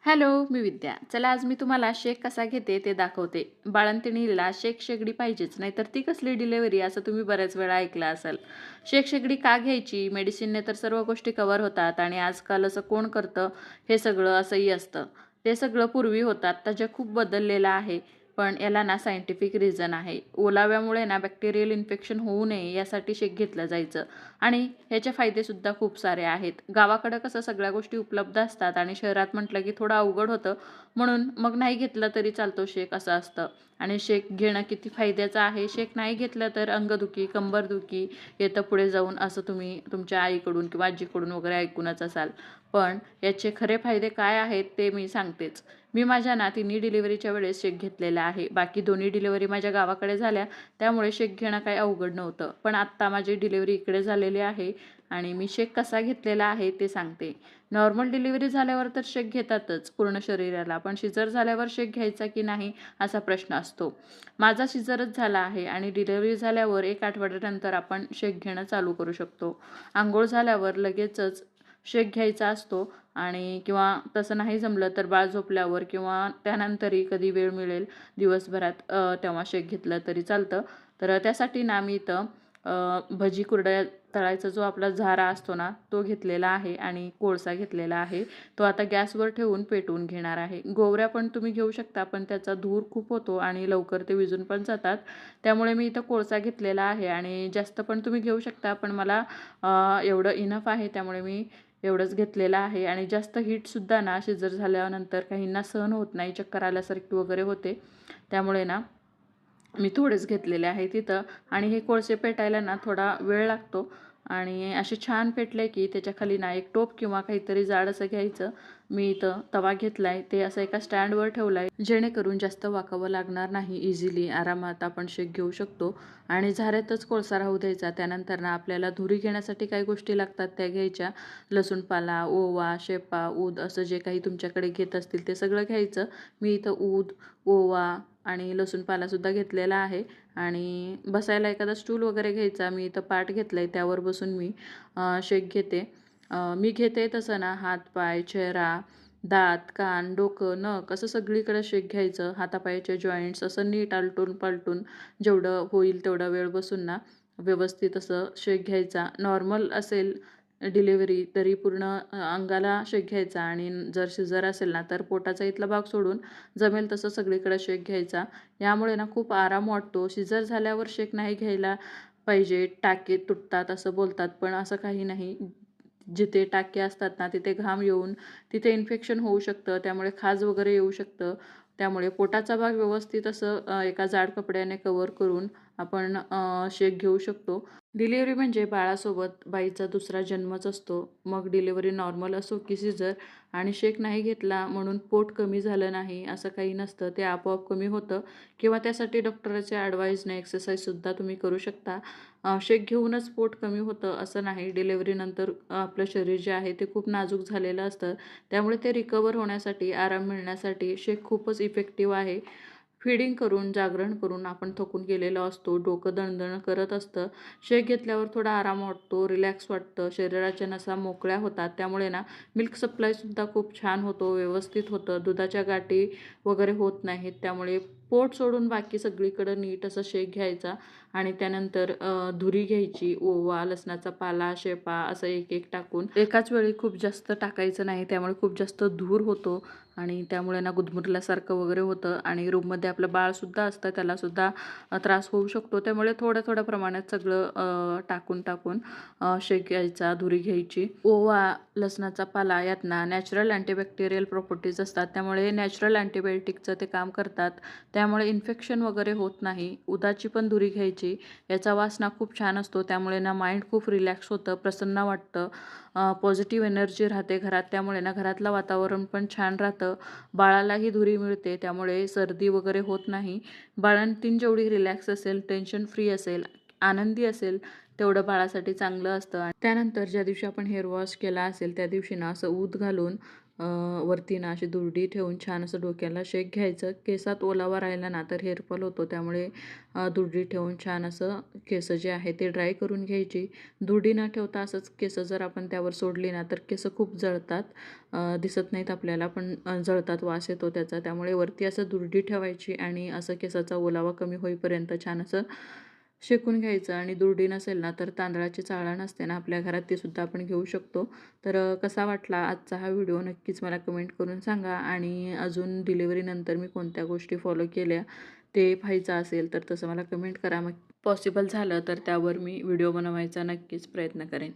Hello, मी विद्या. चला आज मी तुम्हाला शेक कसा घेते ते दाखवते. बाळंतिणीला शेक शेगडी पाहिजेच, नाहीतर ती कसली डिलिव्हरी असं तुम्ही बऱ्याच वेळा ऐकलं असाल. शेक शेगडी का घ्यायची? मेडिसिनने तर सर्व गोष्टी कव्हर होतात आणि आजकाल असं कोण करतं हे सगळं असंही असतं. ते सगळं पूर्वी होतं, आत्ता जग खूप बदललेलं आहे. पण याला ना सायंटिफिक रिझन आहे. ओलाव्यामुळे ना बॅक्टेरियल इन्फेक्शन होऊ नये यासाठी शेक घेतलं जायचं आणि ह्याचे फायदेसुद्धा खूप सारे आहेत. गावाकडं कसं सगळ्या गोष्टी उपलब्ध असतात आणि शहरात म्हटलं की थोडं अवघड होतं. म्हणून मग नाही घेतला तरी चालतो शेक असं असतं. आणि शेक घेणं किती फायद्याचं आहे. शेक नाही घेतलं तर अंगदुखी, कंबरदुखी येतं पुढे जाऊन असं तुम्ही तुमच्या आईकडून किंवा आजीकडून वगैरे ऐकूनच असाल. पण याचे खरे फायदे काय आहेत ते मी सांगतेच. मी माझ्या ना तिन्ही डिलिव्हरीच्या वेळेस शेक घेतलेला आहे. बाकी दोन्ही डिलिव्हरी माझ्या गावाकडे झाल्या, त्यामुळे शेक घेणं काही अवघड नव्हतं. पण आत्ता माझी डिलिव्हरी इकडे झालेली आहे आणि मी शेक कसा घेतलेला आहे ते सांगते. नॉर्मल डिलिव्हरी झाल्यावर तर शेक घेतातच पूर्ण शरीराला, पण सिझर झाल्यावर शेक घ्यायचा की नाही असा प्रश्न असतो. माझा सिझरच झाला आहे आणि डिलिव्हरी झाल्यावर 1 आठवड्यानंतर आपण शेक घेणं चालू करू शकतो. अंघोळ झाल्यावर लगेचच शेक घ्यायचा असतो आणि किंवा तसं नाही जमलं तर बाळ झोपल्यावर किंवा त्यानंतरही कधी वेळ मिळेल दिवसभरात तेव्हा शेक घेतलं तरी चालतं. तर त्यासाठी ना मी इथं भजी कुरडया तळायचा जो आपला झारा असतो ना तो घेतलेला आहे आणि कोळसा घेतलेला आहे. तो आता गॅसवर ठेवून पेटवून घेणार आहे. गोवऱ्या पण तुम्ही घेऊ शकता, पण त्याचा धूर खूप होतो आणि लवकर ते विझून पण जातात. त्यामुळे मी इथं कोळसा घेतलेला आहे आणि जास्त पण तुम्ही घेऊ शकता, पण मला एवढं इनफ आहे त्यामुळे मी एवढंच घेतलेलं आहे. आणि जास्त हीटसुद्धा ना शिजर झाल्यानंतर काहींना सहन होत नाही, चक्कर आल्यासारखी वगैरे होते. त्यामुळे ना मी थोडेच घेतलेले आहे तिथं. आणि हे कोळसे पेटायला ना थोडा वेळ लागतो आणि असे छान पेटले की त्याच्याखाली ना एक टोप किंवा काहीतरी जाड असं घ्यायचं. मी इथं तवा घेतला आहे, ते असं एका स्टँडवर ठेवला आहे जेणेकरून जास्त वाकावं लागणार नाही. इझिली आरामात आपण शेक घेऊ शकतो आणि झाऱ्यातच कोळसा राहू द्यायचा. त्यानंतर ना आपल्याला धुरी घेण्यासाठी काही गोष्टी लागतात त्या घ्यायच्या. लसूण पाला, ओवा, शेपा, ऊद असं जे काही तुमच्याकडे घेत असतील ते सगळं घ्यायचं. मी इथं ऊद, ओवा आणि लसूण पालासुद्धा घेतलेला आहे. आणि बसायला एखादा स्टूल वगैरे घ्यायचा. मी इथं पाट घेतलं आहे, त्यावर बसून मी शेक घेते. मी घेते तसं ना हात, पाय, चेहरा, दात, कान, डोकं, नख असं सगळीकडे शेक घ्यायचं. हातापायाचे जॉईंट्स असं नीट आलटून पालटून जेवढं होईल तेवढा वेळ बसून ना व्यवस्थित असं शेक घ्यायचा. नॉर्मल असेल डिलिव्हरी तरी पूर्ण अंगाला शेक घ्यायचा आणि जर सिझर असेल ना तर पोटाचा इथला भाग सोडून जमेल तसं सगळीकडे शेक घ्यायचा. यामुळे ना खूप आराम वाटतो. सिझर झाल्यावर शेक नाही घ्यायला पाहिजे, टाके तुटतात असं बोलतात, पण असं काही नाही. जिथे टाके असतात ना तिथे घाम येऊन तिथे इन्फेक्शन होऊ शकतं, त्यामुळे खाज वगैरे येऊ शकतं. त्यामुळे पोटाचा भाग व्यवस्थित असं एका जाड कपड्याने कव्हर करून आपण शेक घेऊ शकतो. डिलिव्हरी म्हणजे बाळासोबत बाईचा दुसरा जन्मच असतो. मग डिलिव्हरी नॉर्मल असो की सिझर. आणि शेक नाही घेतला म्हणून पोट कमी झालं नाही असं काही नसतं. ते आपोआप कमी होतं किंवा त्यासाठी डॉक्टरच्या ॲडवाईजने एक्सरसाइजसुद्धा तुम्ही करू शकता. शेक घेऊनच पोट कमी होतं असं नाही. डिलिव्हरीनंतर आपलं शरीर जे आहे ते खूप नाजूक झालेलं असतं. त्यामुळे ते रिकव्हर होण्यासाठी, आराम मिळण्यासाठी शेक खूपच इफेक्टिव्ह आहे. फीडिंग करून, जागरण करून आपण थकून गेलेलो असतो. डोकं दणदण करत असतं. शेक घेतल्यावर थोडा आराम वाटतो, रिलॅक्स वाटतं, शरीराच्या नसा मोकळ्या होतात. त्यामुळे ना मिल्क सप्लायसुद्धा खूप छान होतो, व्यवस्थित होतं. दुधाच्या गाठी वगैरे होत नाहीत. त्यामुळे पोट सोडून बाकी सगळीकडं नीट असं शेक घ्यायचा आणि त्यानंतर धुरी घ्यायची. ओवा, लसणाचा पाला, शेपा असं एक-एक टाकून एकाच वेळी खूप जास्त टाकायचं नाही. त्यामुळे खूप जास्त धूर होतो आणि त्यामुळे ना गुदमरल्यासारखं वगैरे होतं आणि रूममध्ये आपलं बाळसुद्धा असतं, त्यालासुद्धा त्रास होऊ शकतो. त्यामुळे थोड्या-थोड्या प्रमाणात सगळं टाकून शेक घ्यायचा, धुरी घ्यायची. ओवा, लसणाचा पाला यात ना नॅचरल अँटीबॅक्टेरियल प्रॉपर्टीज असतात. त्यामुळे नॅचरल अँटीबायोटिकचं ते काम करतात. त्यामुळे इन्फेक्शन वगैरे होत नाही. उदाची पण धुरी घ्यायची. याचा वास ना खूप छान असतो. त्यामुळे ना माइंड खूप रिलॅक्स होतं, प्रसन्न वाटतं. पॉझिटिव्ह एनर्जी राहते घरात. त्यामुळे ना घरातलं वातावरण पण छान राहतं. बाळालाही धुरी मिळते, त्यामुळे सर्दी वगैरे होत नाही. बाळंतीण जेवढी रिलॅक्स असेल, टेन्शन फ्री असेल, आनंदी असेल, तेवढं बाळासाठी चांगलं असतं. आणि त्यानंतर ज्या दिवशी आपण हेअर वॉश केला असेल त्या दिवशी ना असं ऊद घालून वरती ना अशी दुरडी ठेवून छान असं डोक्याला शेक घ्यायचं. केसात ओलावा राहिला ना तर हेअरफॉल होतो, त्यामुळे दुरडी ठेवून छान असं केस जे आहे ते ड्राय करून घ्यायची. दुरडी न ठेवता असंच केस जर आपण त्यावर सोडली ना तर केस खूप जळतात. दिसत नाहीत आपल्याला पण जळतात, वास येतो त्याचा. त्यामुळे वरती असं दुरडी ठेवायची आणि असं केसाचा ओलावा कमी होईपर्यंत छान असं शेकून घ्यायचं. आणि दुरडी नसेल ना तर तांदळाची चाळण असते ना आपल्या घरात, ती सुद्धा आपण घेऊ शकतो. तर कसा वाटला आजचा हा व्हिडिओ नक्कीच मला कमेंट करून सांगा. आणि अजून डिलिव्हरीनंतर मी कोणत्या गोष्टी फॉलो केल्या ते पाहायचं असेल तर तसं मला कमेंट करा. मग पॉसिबल झालं तर त्यावर मी व्हिडिओ बनवायचा नक्कीच प्रयत्न करेन.